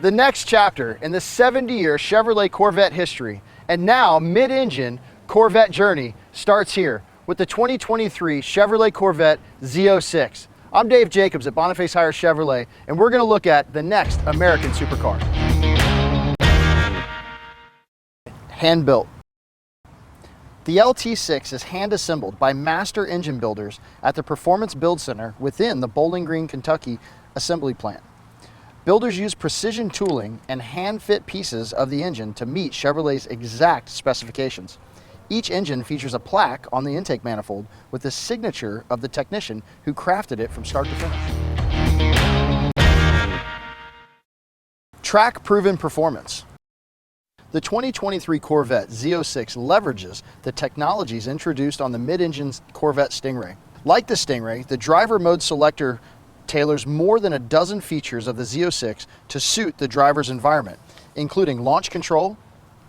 The next chapter in the 70-year Chevrolet Corvette history and now mid-engine Corvette journey starts here with the 2023 Chevrolet Corvette Z06. I'm Dave Jacobs at Boniface Hiers Chevrolet, and we're going to look at the next American supercar. Hand-built. The LT6 is hand-assembled by master engine builders at the Performance Build Center within the Bowling Green, Kentucky assembly plant. Builders use precision tooling and hand-fit pieces of the engine to meet Chevrolet's exact specifications. Each engine features a plaque on the intake manifold with the signature of the technician who crafted it from start to finish. Track-proven performance. The 2023 Corvette Z06 leverages the technologies introduced on the mid-engine Corvette Stingray. Like the Stingray, the driver mode selector tailors more than a dozen features of the Z06 to suit the driver's environment, including launch control,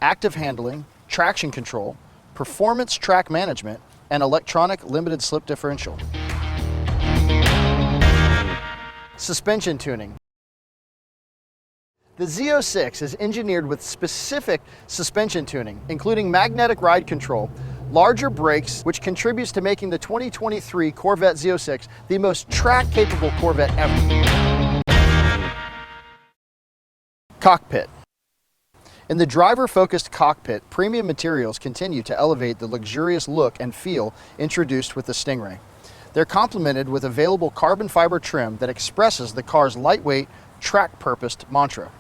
active handling, traction control, performance track management, and electronic limited slip differential. Suspension tuning. The Z06 is engineered with specific suspension tuning, including magnetic ride control, larger brakes, which contributes to making the 2023 Corvette Z06 the most track-capable Corvette ever. Cockpit. In the driver-focused cockpit, premium materials continue to elevate the luxurious look and feel introduced with the Stingray. They're complemented with available carbon fiber trim that expresses the car's lightweight, track-purposed mantra.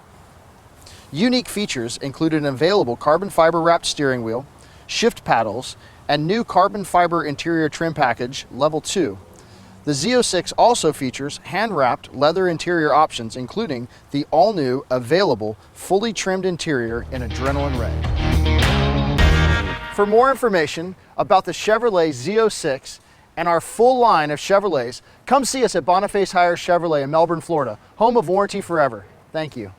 Unique features include an available carbon fiber wrapped steering wheel, shift paddles, and new carbon fiber interior trim package level 2. The Z06 also features hand-wrapped leather interior options, including the all-new available fully trimmed interior in adrenaline red. For more information about the Chevrolet Z06 and our full line of Chevrolets, come see us at Boniface Hiers Chevrolet in Melbourne, Florida, home of Warranty Forever. Thank you.